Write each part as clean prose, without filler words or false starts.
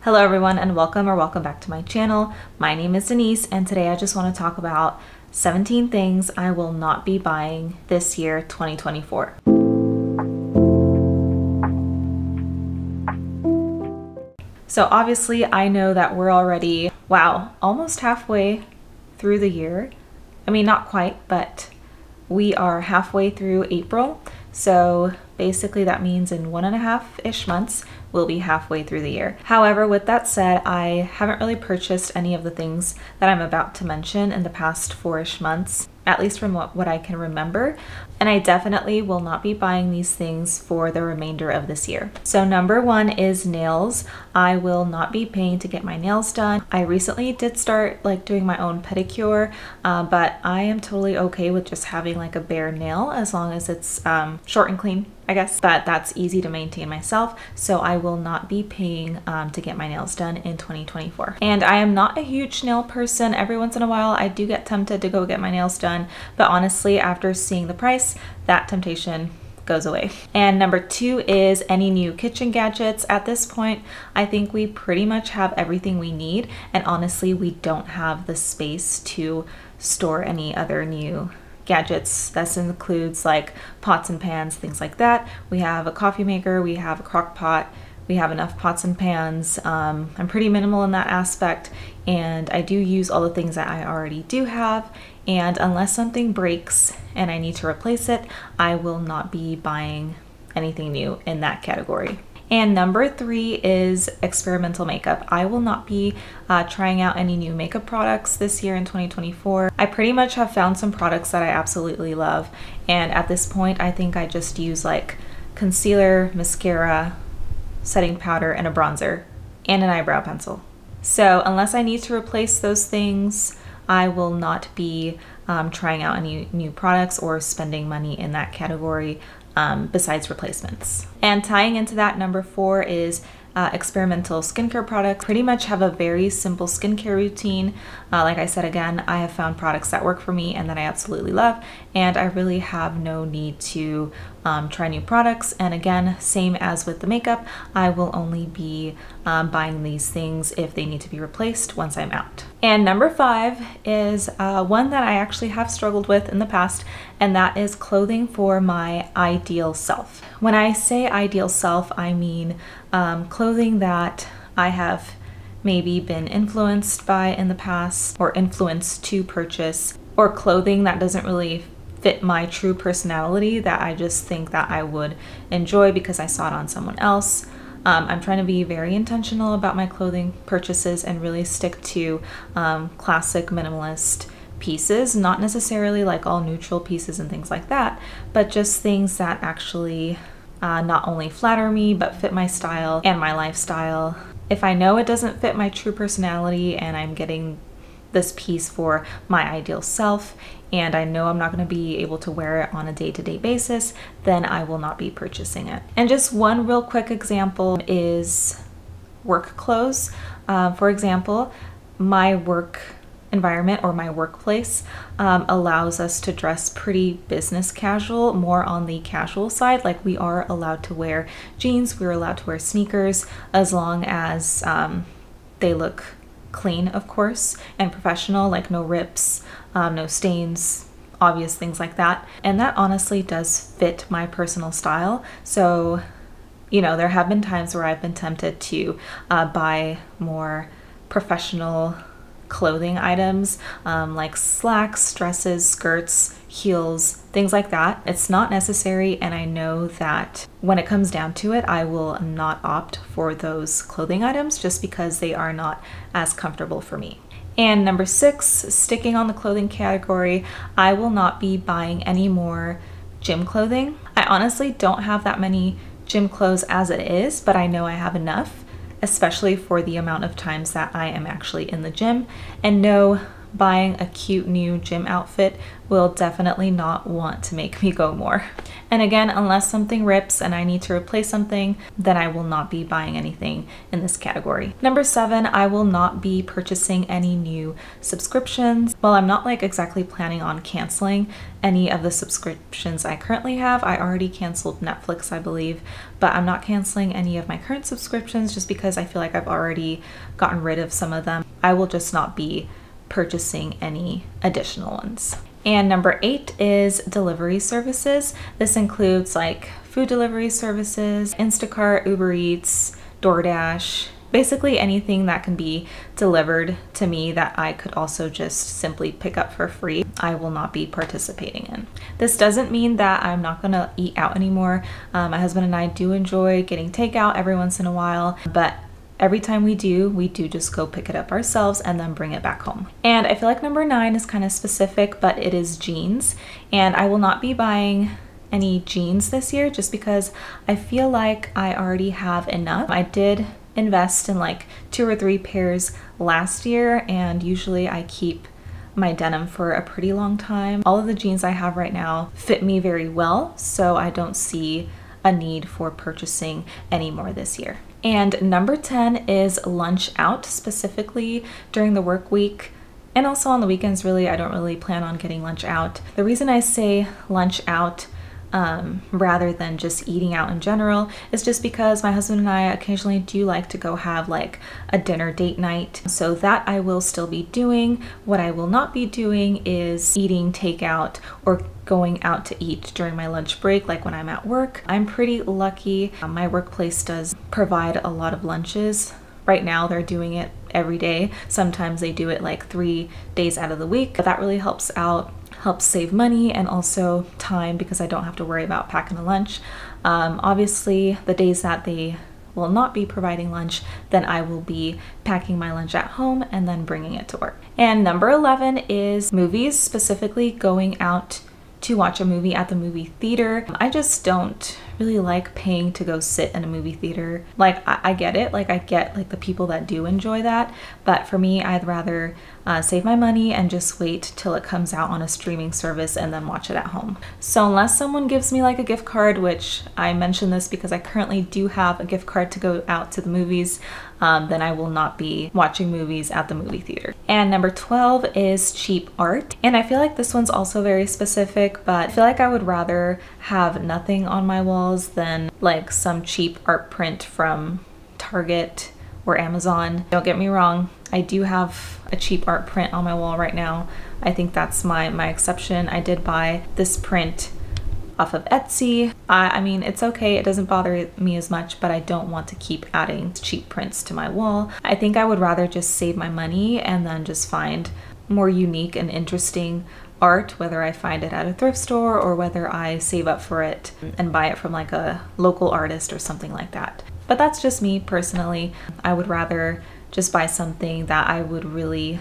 Hello everyone and welcome back to my channel. My name is Denise and today I just want to talk about 17 things I will not be buying this year, 2024. So obviously I know that we're already, almost halfway through the year. I mean, not quite, but we are halfway through April. So basically that means in 1.5-ish months, we'll be halfway through the year. However, with that said, I haven't really purchased any of the things that I'm about to mention in the past 4-ish months, at least from what I can remember. And I definitely will not be buying these things for the remainder of this year. So number one is nails. I will not be paying to get my nails done. I recently did start doing my own pedicure, but I am totally okay with just having a bare nail as long as it's short and clean, I guess. But that's easy to maintain myself, so I will not be paying to get my nails done in 2024. And I am not a huge nail person. Every once in a while I do get tempted to go get my nails done, but honestly after seeing the price, that temptation goes away. And number two is any new kitchen gadgets. At this point, I think we pretty much have everything we need, and honestly we don't have the space to store any other new gadgets. This includes pots and pans, things like that. We have a coffee maker, we have a crock pot, we have enough pots and pans. I'm pretty minimal in that aspect, and I do use all the things that I already do have, and unless something breaks and I need to replace it, I will not be buying anything new in that category. And number three is experimental makeup. I will not be trying out any new makeup products this year in 2024. I pretty much have found some products that I absolutely love, and at this point I think I just use concealer, mascara, setting powder, and a bronzer, and an eyebrow pencil. So unless I need to replace those things, I will not be trying out any new products or spending money in that category besides replacements. And tying into that, number four is experimental skincare products. Pretty much have a very simple skincare routine. Like I said, again, I have found products that work for me and that I absolutely love, and I really have no need to try new products. And again, same as with the makeup, I will only be buying these things if they need to be replaced once I'm out. And number five is one that I actually have struggled with in the past, and that is clothing for my ideal self. When I say ideal self, I mean clothing that I have maybe been influenced by in the past or influenced to purchase, or clothing that doesn't really fit my true personality that I just think that I would enjoy because I saw it on someone else. I'm trying to be very intentional about my clothing purchases and really stick to classic minimalist pieces, not necessarily all neutral pieces and things like that, but just things that actually not only flatter me but fit my style and my lifestyle. If I know it doesn't fit my true personality and I'm getting this piece for my ideal self and I know I'm not going to be able to wear it on a day-to-day basis, then I will not be purchasing it. And just one real quick example is work clothes. For example, my work environment or my workplace allows us to dress pretty business casual, more on the casual side. We are allowed to wear jeans, we're allowed to wear sneakers, as long as they look clean, of course, and professional, no rips, no stains, obvious things like that. And that honestly does fit my personal style. So, there have been times where I've been tempted to buy more professional clothing items, like slacks, dresses, skirts, heels, things like that. It's not necessary, and I know that when it comes down to it, I will not opt for those clothing items just because they are not as comfortable for me. And number six, sticking on the clothing category, I will not be buying any more gym clothing. I honestly don't have that many gym clothes as it is, but I know I have enough, especially for the amount of times that I am actually in the gym. And no, buying a cute new gym outfit will definitely not want to make me go more. And again, unless something rips and I need to replace something, then I will not be buying anything in this category. Number 7, I will not be purchasing any new subscriptions. Well, I'm not like exactly planning on canceling any of the subscriptions I currently have. I already canceled Netflix, I believe, but I'm not canceling any of my current subscriptions just because I feel like I've already gotten rid of some of them. I will just not be purchasing any additional ones. And number 8 is delivery services. This includes like food delivery services, Instacart, Uber Eats, DoorDash, basically anything that can be delivered to me that I could also just simply pick up for free, I will not be participating in. This doesn't mean that I'm not gonna eat out anymore. My husband and I do enjoy getting takeout every once in a while, but every time we do just go pick it up ourselves and then bring it back home. And I feel like number 9 is kind of specific, but it is jeans. And I will not be buying any jeans this year just because I feel like I already have enough. I did invest in like 2 or 3 pairs last year, and usually I keep my denim for a pretty long time. All of the jeans I have right now fit me very well, so I don't see a need for purchasing any more this year. And number 10 is lunch out, specifically during the work week and also on the weekends. Really, I don't really plan on getting lunch out. The reason I say lunch out rather than just eating out in general is just because my husband and I occasionally do like to go have like a dinner date night. So that I will still be doing. What I will not be doing is eating takeout or going out to eat during my lunch break, like when I'm at work. I'm pretty lucky. My workplace does provide a lot of lunches. Right now they're doing it every day. Sometimes they do it like 3 days out of the week. But that really helps out, helps save money and also time because I don't have to worry about packing a lunch. Obviously, the days that they will not be providing lunch, then I will be packing my lunch at home and then bringing it to work. And number 11 is movies, specifically going out to watch a movie at the movie theater. I just don't really like paying to go sit in a movie theater. Like I get it, like I get like the people that do enjoy that, but for me, I'd rather save my money and just wait till it comes out on a streaming service and then watch it at home. So unless someone gives me like a gift card, which I mentioned this because I currently do have a gift card to go out to the movies, then I will not be watching movies at the movie theater. And number 12 is cheap art. And I feel like this one's also very specific, but I feel like I would rather have nothing on my walls than like some cheap art print from Target or Amazon. Don't get me wrong, I do have a cheap art print on my wall right now. I think that's my exception. I did buy this print off of Etsy. I mean, it's okay, it doesn't bother me as much, but I don't want to keep adding cheap prints to my wall. I think I would rather just save my money and then just find more unique and interesting art, whether I find it at a thrift store or whether I save up for it and buy it from like a local artist or something like that. But that's just me personally. I would rather just buy something that I would really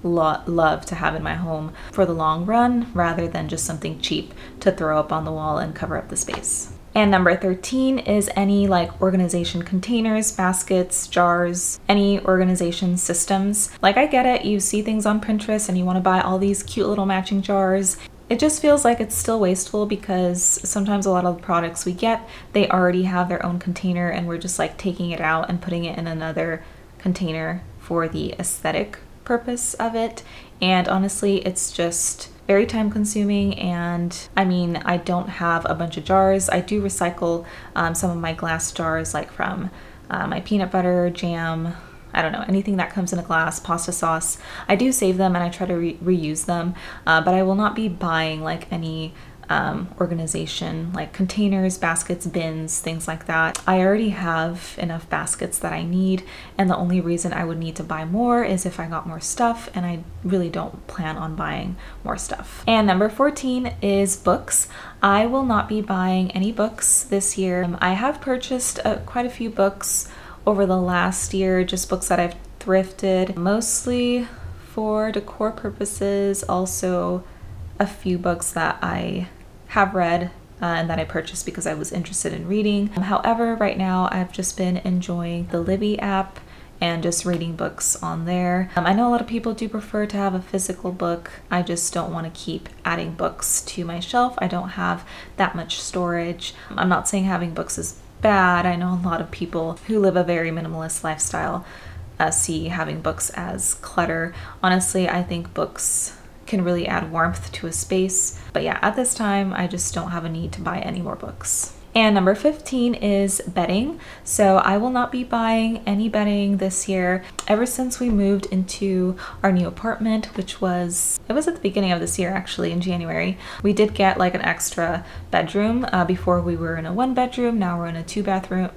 love to have in my home for the long run rather than just something cheap to throw up on the wall and cover up the space. And number 13 is any like organization containers, baskets, jars, any organization systems. Like I get it, you see things on Pinterest and you want to buy all these cute little matching jars. It just feels like it's still wasteful because sometimes a lot of the products we get, they already have their own container and we're just like taking it out and putting it in another container for the aesthetic purpose of it. And honestly, it's just very time consuming. And I mean, I don't have a bunch of jars. I do recycle some of my glass jars, like from my peanut butter, jam, I don't know, anything that comes in a glass, pasta sauce. I do save them and I try to reuse them, but I will not be buying like any organization, like containers, baskets, bins, things like that. I already have enough baskets that I need, and the only reason I would need to buy more is if I got more stuff, and I really don't plan on buying more stuff. And number 14 is books. I will not be buying any books this year. I have purchased quite a few books over the last year, just books that I've thrifted, mostly for decor purposes, also a few books that I have read and that I purchased because I was interested in reading. However, right now I've just been enjoying the Libby app and just reading books on there. I know a lot of people do prefer to have a physical book. I just don't want to keep adding books to my shelf. I don't have that much storage. I'm not saying having books is bad. I know a lot of people who live a very minimalist lifestyle see having books as clutter. Honestly, I think books can really add warmth to a space. But yeah, at this time, I just don't have a need to buy any more books. And number 15 is bedding. So I will not be buying any bedding this year. Ever since we moved into our new apartment, it was at the beginning of this year actually, in January, we did get like an extra bedroom. Before we were in a 1-bedroom, now we're in a 2-bedroom.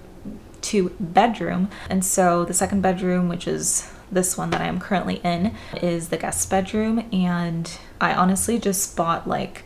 And so the second bedroom, which is this one that I am currently in, is the guest bedroom, and I honestly just bought like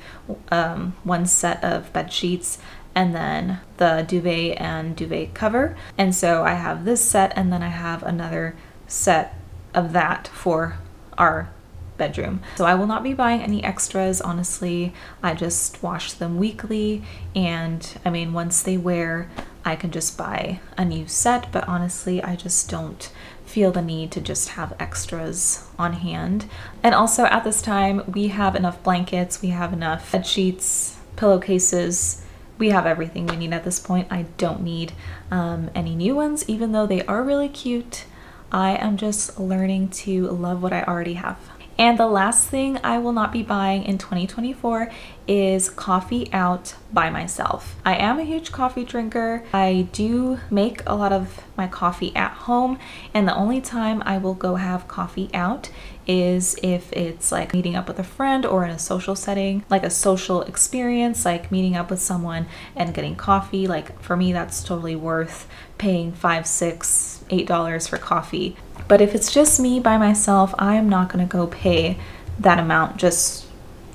one set of bed sheets and then the duvet and duvet cover. And so I have this set, and then I have another set of that for our bedroom. So I will not be buying any extras, honestly. I just wash them weekly, and I mean, once they wear, I can just buy a new set, but honestly, I just don't feel the need to just have extras on hand. And also at this time, we have enough blankets, we have enough bed sheets, pillowcases, we have everything we need at this point. I don't need any new ones, even though they are really cute. I am just learning to love what I already have. And the last thing I will not be buying in 2024 is coffee out by myself. I am a huge coffee drinker. I do make a lot of my coffee at home, and the only time I will go have coffee out is if it's like meeting up with a friend or in a social setting, like a social experience, like meeting up with someone and getting coffee. Like for me, that's totally worth paying $5, $6, $8 for coffee. But if it's just me by myself, I am not gonna go pay that amount just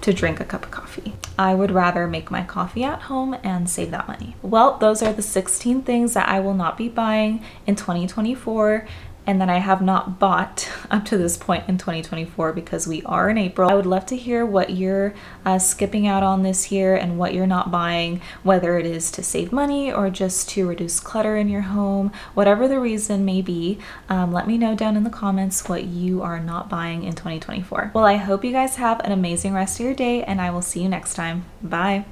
to drink a cup of coffee. I would rather make my coffee at home and save that money. Well, those are the 16 things that I will not be buying in 2024 and that I have not bought up to this point in 2024, because we are in April. I would love to hear what you're skipping out on this year and what you're not buying, whether it is to save money or just to reduce clutter in your home. Whatever the reason may be, let me know down in the comments what you are not buying in 2024. Well, I hope you guys have an amazing rest of your day, and I will see you next time. Bye.